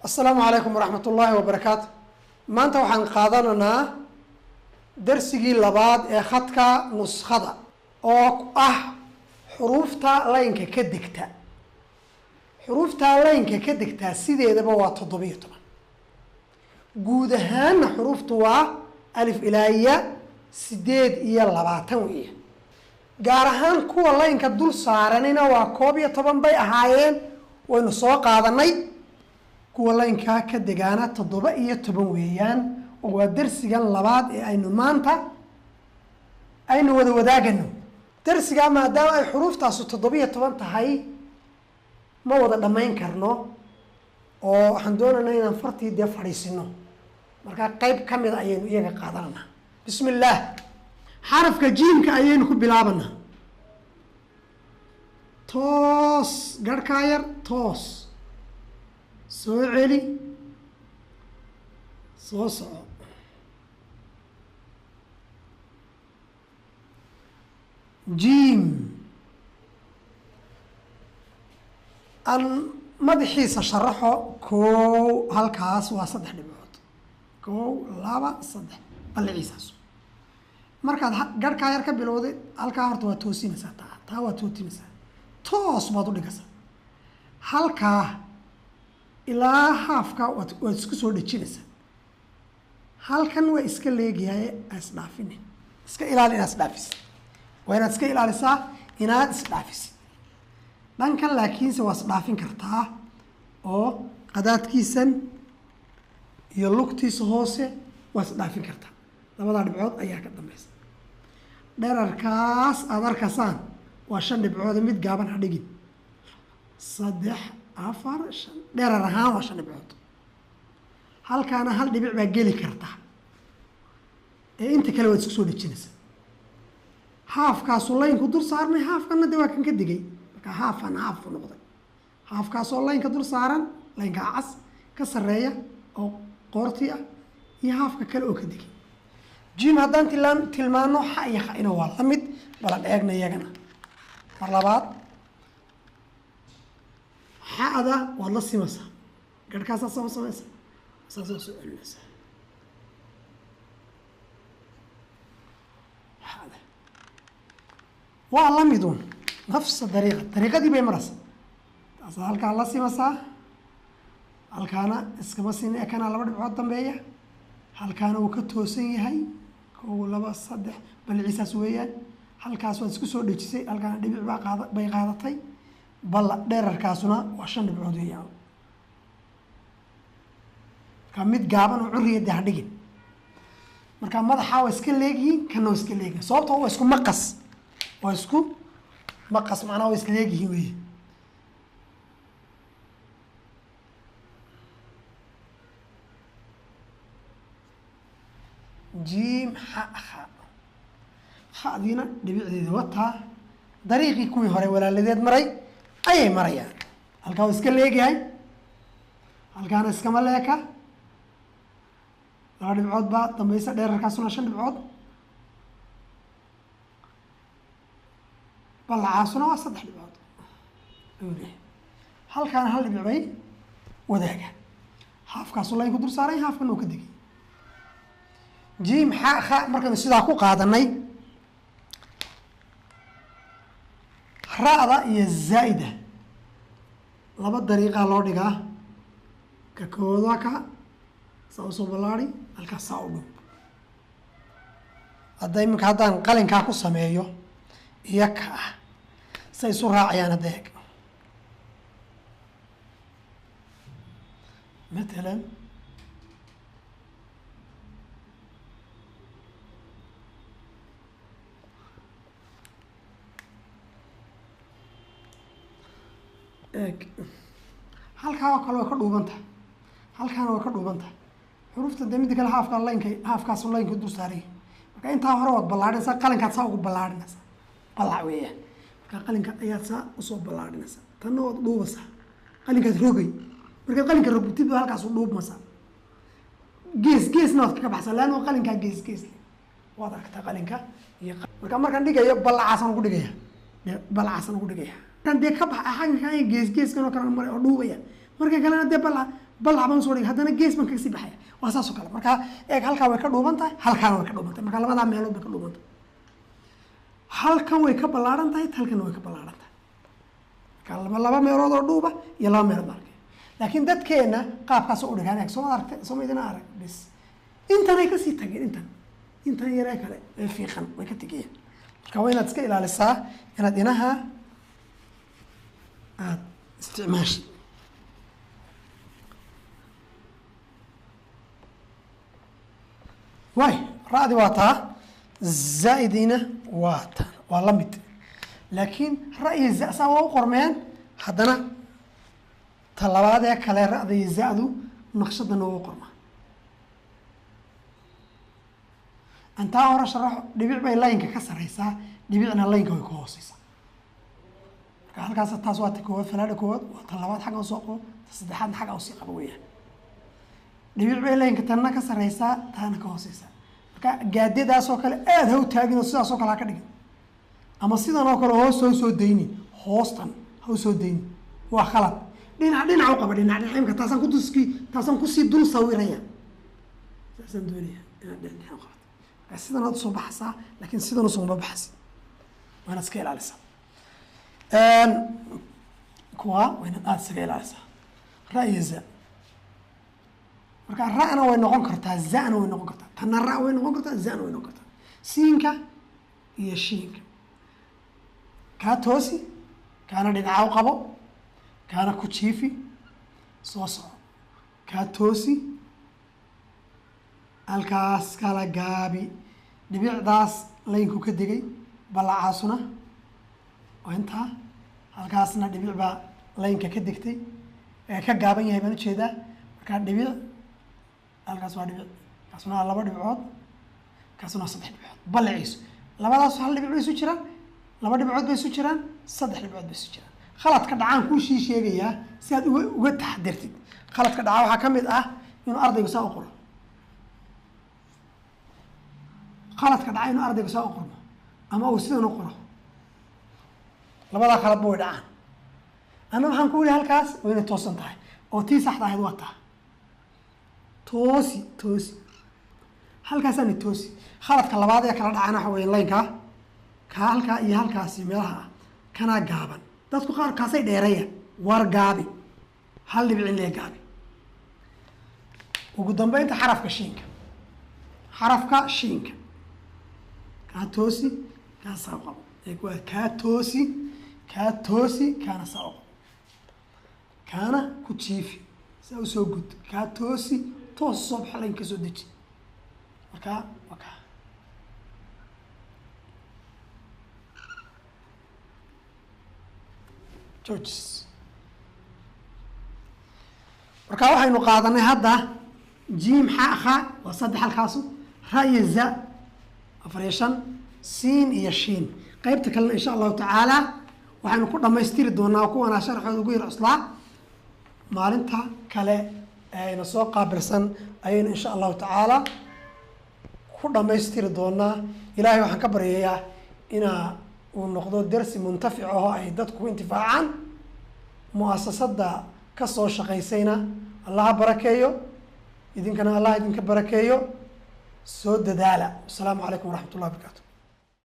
السلام عليكم ورحمة الله وبركاته. ما أنت وحن قادرنا درسي لبعض أخذك نسخة أو حروفتا لينك كدكتا حروفتا لينك كدكتا سيدي إذا بوا تضبيه طبعا جودهان حروفتها ألف إلى سديد إيا لبعتوية جارهان كوا لينك دول صارننا وكوبية طبعا بي أهايين ونسوق هذا مي kuwa laynka ka degaana 7 weeyaan oo waa darsigan labaad ee aynu maanta aynu wada wadaagano darsiga maadaama ay xuruuftaas 7 tahay ma wada dhameyn karno oo waxaan doonaynaa inaan fartii fadhiisino marka qayb kamid ah ayaynu iyaga qaadanaa bismillaah xarafka jiimka ayaynu ku bilaabanaa toos garka yar toos soo celi soo soco jiim an madaxiisa sharaxo koow halkaas waa 3 dhibcood koow 2 3 balciisaas markaad garhkaa yar ka bilowday halkaa horta waa toosinaysaa taa waa toosinaysaa toos baad u dhigaysaa halkaa ilaa haafka waad isku soo dhajinaysaa halkan waa iska leegayahay isdhaafin iska ilaali inaad isdhaafisid waa inaad iska ilaalisaa inaad isdhaafisid dhankan laakiinse waa isdhaafin kartaa oo qadaadkiisan iyo lugtiisa hoose waa isdhaafin kartaa labadaa dhibcood ayaa ka dambaysa dherarkaas aad arkaysaan waa 5 dhibcood mid gaaban ha dhigin 3 4 5 dherar ahaan waa 5 dhibcood halkaana hal dhibic baa geli karta ee inta kale waad isku soo dhajinaysaa haafkaasoo laynku dul saarnay haafkana de waa kan ka digay marka haafan haaf noqday haafkaasoo laynka dul saaran laynka cas ka sareeya oo qoorti ah iyo haafka kale oo ka digay jiim haddaan tilmaano xa iyo xa ina waa la mid balan eegna iyagana mar labaad حاذا والله سمسة قال كاسة سمسة سؤال هذا والله ميدون نفس الطريقة دي بيمرس هل كان الله سمسة هل كان اسكمسين كان على بدء عطم بيا هل كان وكتوسين هاي كل بس صدق بالعيسى سويا هل كاسو اسكسو دجسي هل كان دبي بيقادتي balla dherarkaasuna waa 5 dhibcood weeyaan ka mid gaaban oo curiyada ha dhigin marka madaxa waa iska leegihiin kana waa iska leegihiin sababtoo waa isku maqas macnaha waa iska leegihiin weey jiim ha adina dhibicdeeda wataa dariiqii kuwii hore walaaladeed maray ayay marayaan halkaa waa iska leegahay halkaana iskama leeka 2 dhibcood baa dambaysa dheerarkaasuna 5 dhibcood ballacaasuna waa 3 dhibcood halkaana hal dhibic bay wadaaga haafkaasu laynku dul saaray haafkana uu ka digay jiim xa markaynu sidaa ku qaadanay ra'da iyo zaa'ida laba dariiqa loo dhigaa ka kooda ka soo balaari halka soo dhow haday imika haddaan qalinkaa ku sameeyo iyo ka say isu raacayaan adeeg مثلا halkaa kale way ka dhuubantahay halkaana way ka dhuubantahay xurufta damida kale haafkaas laynka dul saaray marka intaa hore waad balaadhinaysaa qalinkaad saa ugu balaadhinaysaa balac weeyaan marka qalinka ayaad saa usoo balaadhinaysaa tanna waad dhuubaysaa qalinkaad rogay markaad qalinka rogtid halkaas u dhuubmaysaa geesna waad kaga baxsaa laanna qalinkaa gees waad aragtaa qalinka iyo markaan dhigayo balacaasan ugu dhigaya kan dee ka bax xagga gees kan oo kale mar oo dhuubaya marka kalena dee balac baan soo dhigay haddana gees baan kaga sii baxaya waa saas oo kale marka eeg halkaa way ka dhuuban tahay halkaana way ka dhuuban tahay marka labadaa meelood bay ka dhuuban tahay halkan way ka ballaaran tahay halkan way ka ballaaran tahay marka laba meelood oo dhuuba iyo laba meelood baa arkay laakiin dadkeena qaabkaas u dhigaan eeg soo aragtay soo idina arag bis intanay kasii tageen intan yaree kale ee fiiqan way ka tegayeen marka waa inaad iska ilaalisaa inaad inaha aad isticmaashid واي رأدي واتا زائدين واتا والله لكن رأي الزاء سوا وقرمان حدنا طلبات يا كلا رأي زادو نقصدنا وقرمان أنت أورا شرح دبيع بين لاينك كسر هيسا دبيعنا لاينك ويكوسيسا هل كاسة تاسوات كود فلان كود وطلبات حاجة وسوقه تصدحان حاجة وسيقة قوية دبيع بين لاينك تنا كسر هيسا تانا كوسيسا gaadidaas oo kale aad ha u taagin oo sidaas oo kale ka dhigin ama sidan oo kale hoos soo deyni hoostan ha soo deyni waa khalad dhinac u qaba dhinac imka taasan ku sii dul sawiraya taasan doonaya dhinac u qaba sidan aad soo baxsaa laakiin sidan soo ma baxsi waana iska ilaalisa kuwa waana aad iska ilaalisa ra'yiza marka ra'na way noqon kartaa za'na way noqon kartaa tanna ra' way noqon kartaa za'na way noqon kartaa siinka iyo shiinka kaa toosi kaana dhinaca u qabo kaana ku jiifi soo soco kaa toosi halkaas kala gaabi dhibicdaas laynku ka degay ballacaasuna waa intaa halkaasna dhibic baa laynka ka degtay ee ka gaaban yahay baan ujeedaa markaa dhibic halkaas waa dhibic kaasuna waa laba dhibcood kaasuna waa saddex dhibcood ballaciisu labadaas hal dhibic bay isu jiraan laba dhibcood bay isu jiraan saddex dhibcood bay isu jiraan khaladka dhacaan kuu sii sheegayaa si aad uga taxadirtid khaladka dhacaa waxaa ka mid ah inuu ardaygu saa u qoro khaladka dhacaa inuu ardaygu saa u qormo ama uu sidan u qoro labadaa khaladba way dhacaan anna waxaan ku yihi halkaas waa inay toosan tahay oo tii saxda ahayd waa taa toosi halkaasaani toosi khaladka labaad ee kala dhacana waxa weeye laynkaa kaa halkaa iyo halkaasi meelaha ah kanaa gaaban dadku qaar kaasay dheereeyaan war gaabi hal dhibic in lee gaabi ugu dambeynta xarafka shiinka kaa toosi kaa saa u qabo waa kaa toosi kaana saa u qabo kaana ku jiifi saa usoo gud kaa toosi toos soo baxa layn ka soo deji markaa waa kaa georges markaa waxaynu qaadanay hadda jiim xa waa saddex halkaasu ra iyo za 4 iyo 5 siin iyo shiin qaybta kalena insha allahu tacaala waxaynu ku dhamaystiri doonaa kuwanaa sharxooda ugu yar cuslaa maalinta kale ayna soo qaabilsan ayaynu insha allahu tacaala ku dhamaystiri doonaa ilaahay waxaan ka baryayaa inaa uu noqdo darsi muntafic oo ay dadku intifaacaan mu'asasada ka soo shaqaysayna allaha barakeeyo idinkana allah idinka barakeeyo soo dadaala. Assalaamu calaykum waraxmatullahi wabarakaatu.